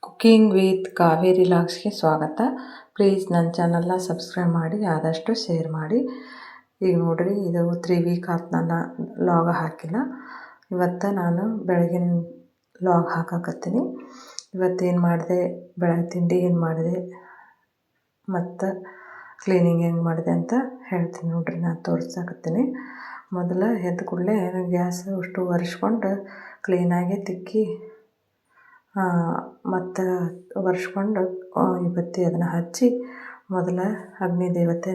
Cooking with Kaveri ಲಾಗ್ಸ್ಗೆ ಸ್ವಾಗತ. Please ನನ್ನ ಚಾನಲ್ನ ಸಬ್ಸ್ಕ್ರೈಬ್ ಮಾಡಿ, ಆದಷ್ಟು ಶೇರ್ ಮಾಡಿ. ಈಗ ನೋಡಿರಿ, ಇದು 3 ವೀಕ್ ಆಯ್ತು ನಾನು ಲಾಗ್ ಹಾಕಿಲ್ಲ. ಇವತ್ತು ನಾನು ಬೆಳಗಿನ ಲಾಗ್ ಹಾಕಕತ್ತೀನಿ. ಇವತ್ತೇನು ಮಾಡಿದೆ, ಬೆಳಗ್ಗೆ ತಿಂಡಿ ಏನು ಮಾಡಿದೆ ಮತ್ತು ಕ್ಲೀನಿಂಗ್ ಹೆಂಗೆ ಮಾಡಿದೆ ಅಂತ ಹೇಳ್ತೀನಿ ನೋಡಿರಿ. ನಾನು ತೋರಿಸಾಕತ್ತೀನಿ. ಮೊದಲು ಎದ್ದ ಕೂಡಲೇ ಗ್ಯಾಸ್ ಅಷ್ಟು ಒರೆಸ್ಕೊಂಡು ಕ್ಲೀನಾಗಿ ತಿಕ್ಕಿ ಮತ್ತು ಒರೆಸ್ಕೊಂಡು ಬತ್ತಿ ಅದನ್ನು ಹಚ್ಚಿ ಮೊದಲು ಅಗ್ನಿ ದೇವತೆ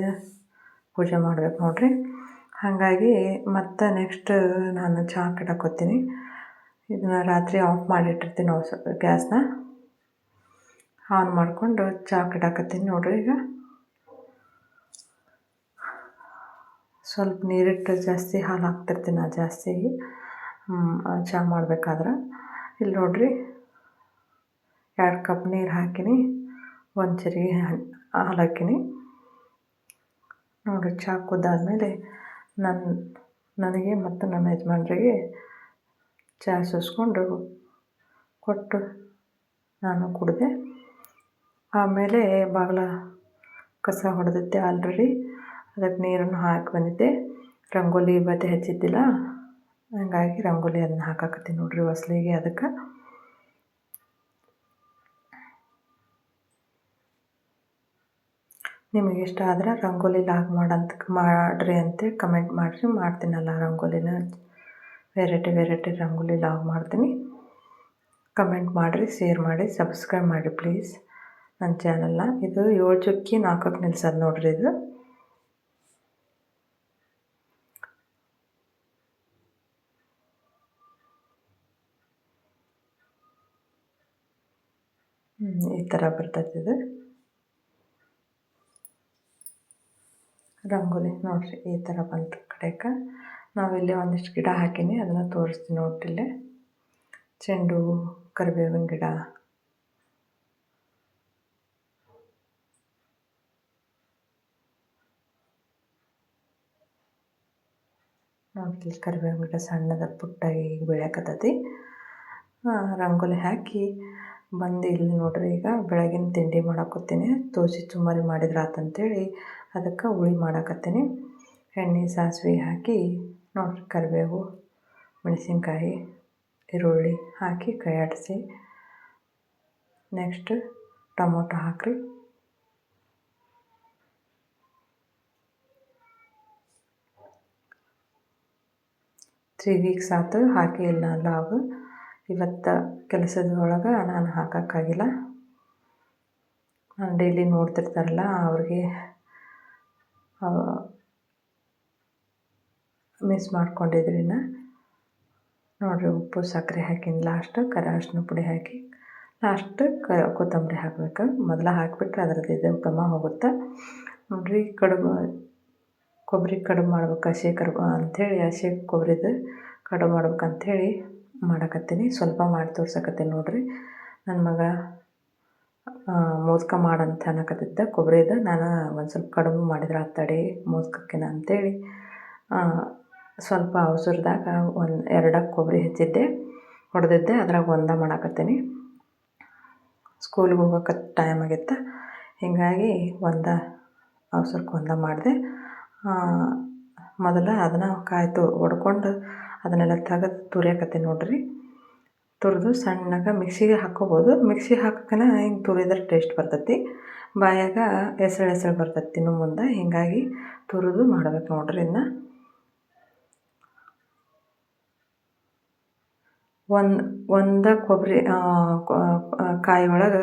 ಪೂಜೆ ಮಾಡ್ಬೇಕು ನೋಡಿರಿ. ಹಾಗಾಗಿ ಮತ್ತು ನೆಕ್ಸ್ಟ್ ನಾನು ಚಹಾ ಇಡಾಕೋತೀನಿ. ಇದನ್ನು ರಾತ್ರಿ ಆಫ್ ಮಾಡಿಟ್ಟಿರ್ತೀನಿ ಗ್ಯಾಸ್ನ. ಆನ್ ಮಾಡಿಕೊಂಡು ಚಹಾ ಇಡಾಕತ್ತೀನಿ ನೋಡಿರಿ. ಈಗ ಸ್ವಲ್ಪ ನೀರಿಟ್ಟು ಜಾಸ್ತಿ ಹಾಲು ಹಾಕ್ತಿರ್ತೀನಿ ನಾನು ಜಾಸ್ತಿ ಚಹಾ ಮಾಡಬೇಕಾದ್ರೆ. ಇಲ್ಲಿ ನೋಡಿರಿ, 2 ಕಪ್ ನೀರು ಹಾಕಿನಿ, 1 ಚರಿಗೆ ಹಾಲು ಹಾಕಿನಿ ನೋಡಿರಿ. ಚಹಾ ಕುದ್ದಾದ್ಮೇಲೆ ನನಗೆ ಮತ್ತು ನನ್ನ ಯಜಮಾನ್ರಿಗೆ ಚಹಾ ಸೋಸ್ಕೊಂಡು ಕೊಟ್ಟು ನಾನು ಕುಡಿದೆ. ಆಮೇಲೆ ಬಾಗಿಲ ಕಸ ಹೊಡೆದಿದ್ದೆ ಆಲ್ರೆಡಿ, ಅದಕ್ಕೆ ನೀರನ್ನು ಹಾಕಿ ಬಂದಿದ್ದೆ. ರಂಗೋಲಿ ಬತ್ತೆ ಹಚ್ಚಿದ್ದಿಲ್ಲ, ಹಾಗಾಗಿ ರಂಗೋಲಿ ಅದನ್ನ ಹಾಕಾಕತ್ತೀನಿ ನೋಡಿರಿ ಹೊಸ್ಲಿಗೆ. ಅದಕ್ಕೆ ನಿಮಗೆ ಇಷ್ಟ ಆದ್ರೆ ರಂಗೋಲಿ ಲಾಗ್ ಮಾಡಿರಿ ಅಂತೇಳಿ ಕಮೆಂಟ್ ಮಾಡಿರಿ. ಮಾಡ್ತೀನಲ್ಲ ರಂಗೋಲಿನ, ವೆರೈಟಿ ರಂಗೋಲಿ ಲಾಗ್ ಮಾಡ್ತೀನಿ. ಕಮೆಂಟ್ ಮಾಡಿರಿ, ಶೇರ್ ಮಾಡಿ, ಸಬ್ಸ್ಕ್ರೈಬ್ ಮಾಡಿ ಪ್ಲೀಸ್ ನನ್ನ ಚಾನಲ್ನ. ಇದು 7 ಚುಕ್ಕಿ 4ಕ್ಕೆ ನಿಲ್ಸೋದು ನೋಡಿರಿ. ಇದು ಈ ಥರ ಬರ್ತೈತೆ ಇದು ರಂಗೋಲಿ ನೋಡಿರಿ. ಈ ಥರ ಬಂತು ಕಡೆಗೆ. ನಾವಿಲ್ಲಿ ಒಂದಿಷ್ಟು ಗಿಡ ಹಾಕೀನಿ, ಅದನ್ನು ತೋರಿಸ್ತೀನಿ ನೋಡಿರಿ. ಚೆಂಡು ಹೂವು, ಕರಿಬೇವಿನ ಗಿಡ, ನೋಡಿರಿ. ಕರಿಬೇವಿನ ಗಿಡ ಸಣ್ಣದ ಪುಟ್ಟಾಗಿ ಬೆಳೆಯಕತ್ತೈತಿ. ರಂಗೋಲಿ ಹಾಕಿ ಬಂದು ಇಲ್ಲಿ ನೋಡಿರಿ. ಈಗ ಬೆಳಗಿನ ತಿಂಡಿ ಮಾಡಾಕೋತೀನಿ. ದೋಸೆ ಚುಮ್ಮರಿ ಮಾಡಿದ್ರೆ ಆತಂತೇಳಿ ಅದಕ್ಕೆ ಹುಳಿ ಮಾಡಾಕತ್ತೀನಿ. ಎಣ್ಣೆ ಸಾಸಿವೆ ಹಾಕಿ ನೋಡಿರಿ, ಕರಿಬೇವು, ಮೆಣಸಿನ್ಕಾಯಿ, ಈರುಳ್ಳಿ ಹಾಕಿ ಕೈ ಆಡಿಸಿ, ನೆಕ್ಸ್ಟ್ ಟೊಮೊಟೊ ಹಾಕ್ರಿ. ತ್ರೀ ವೀಕ್ಸ್ ಆಯ್ತು ಹಾಕಿ ಇಲ್ಲ ಲಾಗು. ಇವತ್ತು ಕೆಲಸದ ಒಳಗೆ ನಾನು ಹಾಕೋಕ್ಕಾಗಿಲ್ಲ. ನಾನು ಡೈಲಿ ನೋಡ್ತಿರ್ತಾರಲ್ಲ ಅವ್ರಿಗೆ ಮಿಸ್ ಮಾಡ್ಕೊಂಡಿದ್ರಿ. ನೋಡಿರಿ, ಉಪ್ಪು ಸಕ್ಕರೆ ಹಾಕಿನ ಲಾಸ್ಟ್, ಅರಿಶಿನ ಪುಡಿ ಹಾಕಿ ಲಾಸ್ಟ್ ಕೊತ್ತಂಬರಿ ಹಾಕಬೇಕು. ಮೊದಲು ಹಾಕಿಬಿಟ್ರೆ ಅದರದ್ದು ಘಮ ಹೋಗುತ್ತೆ ನೋಡಿರಿ. ಕೊಬ್ಬರಿ ಕಡುಬು ಮಾಡ್ಬೇಕು, ಹಸಿ ಅಂಥೇಳಿ ಹಸಿ ಕೊಬ್ಬರಿದು ಕಡುಬು ಮಾಡ್ಬೇಕಂಥೇಳಿ ಮಾಡಕತ್ತೀನಿ. ಸ್ವಲ್ಪ ಮಾಡಿ ತೋರ್ಸಕತ್ತೀನಿ ನೋಡಿರಿ. ನನ್ನ ಮಗ ಮೋದಕ ಮಾಡಂತ ಅನ್ನಕತ್ತಿದ್ದ ಕೊಬ್ಬರಿದು. ನಾನು ಒಂದು ಸ್ವಲ್ಪ ಕಡುಬು ಮಾಡಿದ್ರೆ ಆತಡಿ ಮೋದಕಕ್ಕಿನ ಅಂಥೇಳಿ ಸ್ವಲ್ಪ ಅವಸರದಾಗ 2 ಕೊಬ್ಬರಿ ಹೆಚ್ಚಿದ್ದೆ, ಹೊಡೆದಿದ್ದೆ. ಅದ್ರಾಗ ಒಂದೇ ಮಾಡಾಕತ್ತೀನಿ. ಸ್ಕೂಲಿಗೆ ಹೋಗೋಕೆ ಟೈಮ್ ಆಗಿತ್ತು, ಹೀಗಾಗಿ ಅವಸರಕ್ಕೆ ಒಂದೇ ಮಾಡಿದೆ. ಮೊದಲು ಅದನ್ನು ಹೊಡ್ಕೊಂಡು ಅದನ್ನೆಲ್ಲ ತೆಗೆದು ತುರಿಯಾಕತ್ತೀನಿ ನೋಡಿರಿ. ತುರಿದು ಸಣ್ಣಗೆ ಮಿಕ್ಸಿಗೆ ಹಾಕ್ಕೋಬೋದು. ಮಿಕ್ಸಿಗೆ ಹಾಕೋಕ್ಕನ ಹಿಂಗೆ ತುರಿದ್ರೆ ಟೇಸ್ಟ್ ಬರ್ತೈತಿ, ಬಾಯಾಗ ಎಸಳು ಬರ್ತೈತಿ ಇನ್ನು ಮುಂದೆ. ಹೀಗಾಗಿ ತುರಿದು ಮಾಡ್ಬೇಕು ನೋಡಿರಿ. ಇನ್ನು ಒಂದು ಕೊಬ್ಬರಿ ಕಾಯಿ ಒಳಗೆ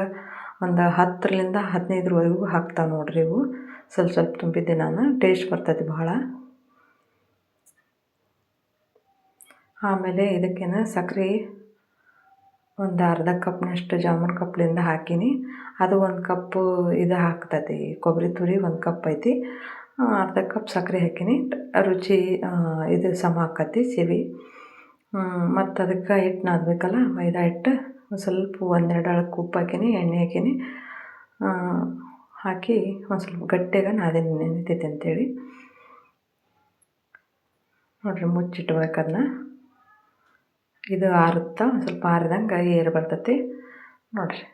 ಒಂದು 10ರಿಂದ 15ವರೆಗೂ ಹಾಕ್ತಾವೆ ನೋಡಿರಿ. ಇವು ಸ್ವಲ್ಪ ತುಂಬಿದ್ದೆ ನಾನು, ಟೇಸ್ಟ್ ಬರ್ತೈತಿ ಭಾಳ. ಆಮೇಲೆ ಇದಕ್ಕೇನು ಸಕ್ಕರೆ ಒಂದು ಅರ್ಧ ಕಪ್ನಷ್ಟು ಜಾಮೂನ್ ಕಪ್ಲಿಂದ ಹಾಕೀನಿ. ಅದು 1 ಕಪ್ಪು ಇದು ಹಾಕ್ತೈತಿ ಕೊಬ್ಬರಿ ತುರಿ, 1 ಕಪ್ ಐತಿ. ಅರ್ಧ ಕಪ್ ಸಕ್ಕರೆ ಹಾಕೀನಿ. ರುಚಿ ಇದು ಸಮ ಆಕತಿ ಸಿಹಿ. ಮತ್ತು ಅದಕ್ಕೆ ಹಿಟ್ಟು ನಾದಬೇಕಲ್ಲ, ಮೈದಾ ಹಿಟ್ಟು. ಸ್ವಲ್ಪ 1-2 ಅಳಕ್ಕೆ ಉಪ್ಪು ಹಾಕೀನಿ, ಎಣ್ಣೆ ಹಾಕೀನಿ. ಹಾಕಿ ಒಂದು ಸ್ವಲ್ಪ ಗಟ್ಟಿಯಾಗ ನಾದಿನಿ, ನೆನಿತೈತೆ ಅಂತೇಳಿ ನೋಡಿರಿ. ಮುಚ್ಚಿಟ್ಬೇಕು ಅದನ್ನ. ಇದು ಆರುತ್ತಾ, ಸ್ವಲ್ಪ ಆರಿದಂಗೆ ಏರ್ ಬರ್ತೈತಿ ನೋಡಿರಿ.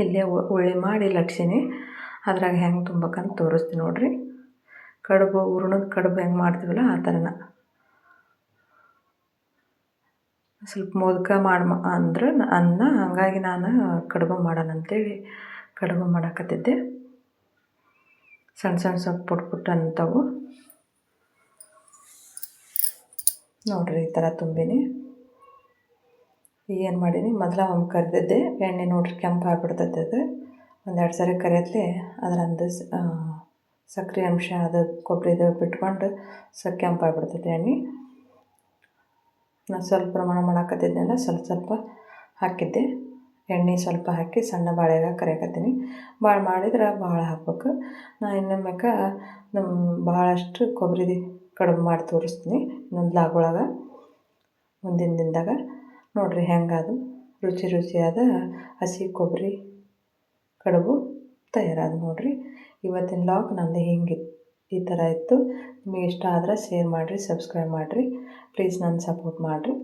ಇಲ್ಲೇ ಉಳ್ಳಿ ಮಾಡಿ ಲಟ್ಸೀನಿ. ಅದ್ರಾಗ ಹೆಂಗೆ ತುಂಬಬೇಕಂತ ತೋರಿಸ್ತೀನಿ ನೋಡಿರಿ. ಕಡುಬು ಹೂರ್ಣದ ಕಡುಬು ಹೆಂಗೆ ಮಾಡ್ತೀವಲ್ಲ ಆ ಥರನ ಸ್ವಲ್ಪ ಮೋದಕ ಅಂದ್ರೆ ಅನ್ನ, ಹಂಗಾಗಿ ನಾನು ಕಡುಬು ಮಾಡೋಣ ಅಂತೇಳಿ ಕಡುಬು ಮಾಡಾಕತ್ತಿದ್ದೆ. ಸಣ್ಣ ಸಣ್ಣ ಸ್ವಲ್ಪ ಪುಟ್ ಪುಟ್ಟ ಅಂತವು ನೋಡಿರಿ. ಈ ಥರ ತುಂಬೀನಿ. ಏನು ಮಾಡೀನಿ, ಮೊದಲ ಒಂದು ಕರೆದಿದ್ದೆ ಎಣ್ಣೆ ನೋಡಿರಿ, ಕೆಂಪು ಆಗಿಬಿಡ್ತೈತೆ ಅದು. ಒಂದೆರಡು ಸರಿ ಕರಿಯತ್ಲೆ ಅದರಂದು ಸಕ್ಕರೆ ಅಂಶ ಅದು ಕೊಬ್ಬರಿದು ಬಿಟ್ಕೊಂಡು ಕೆಂಪು ಆಗಿಬಿಡ್ತೈತೆ ಎಣ್ಣೆ. ನಾನು ಸ್ವಲ್ಪ ಪ್ರಮಾಣ ಮಾಡಾಕತ್ತಿದ್ದೆನಲ್ಲ, ಸ್ವಲ್ಪ ಹಾಕಿದ್ದೆ ಎಣ್ಣೆ. ಸ್ವಲ್ಪ ಹಾಕಿ ಸಣ್ಣ ಬಾಳೆಗ ಕರಿಯಾಕತ್ತೀನಿ. ಭಾಳ ಮಾಡಿದ್ರೆ ಭಾಳ ಹಾಕ್ಬೇಕು. ನಾನು ಇನ್ನೊಮ್ಮೆಕ ಭಾಳಷ್ಟು ಕೊಬ್ಬರಿ ಕಡುಬು ಮಾಡಿ ತೋರಿಸ್ತೀನಿ ಇನ್ನೊಂದು ಲಾಗ್ ಒಳಗೆ ಮುಂದಿನ ದಿನದಾಗ. ನೋಡಿರಿ ಹೆಂಗದು ರುಚಿಯಾದ ಹಸಿ ಕೊಬ್ಬರಿ ಕಡುಬು ತಯಾರಾದ ನೋಡಿರಿ. ಇವತ್ತಿನ ಲಾಗ್ ನಂದು ಈ ಥರ ಇತ್ತು. ನಿಮಗೆ ಇಷ್ಟ ಆದರೆ ಶೇರ್ ಮಾಡಿರಿ, ಸಬ್ಸ್ಕ್ರೈಬ್ ಮಾಡಿರಿ. ಪ್ಲೀಸ್ ನನ್ನ ಸಪೋರ್ಟ್ ಮಾಡಿರಿ.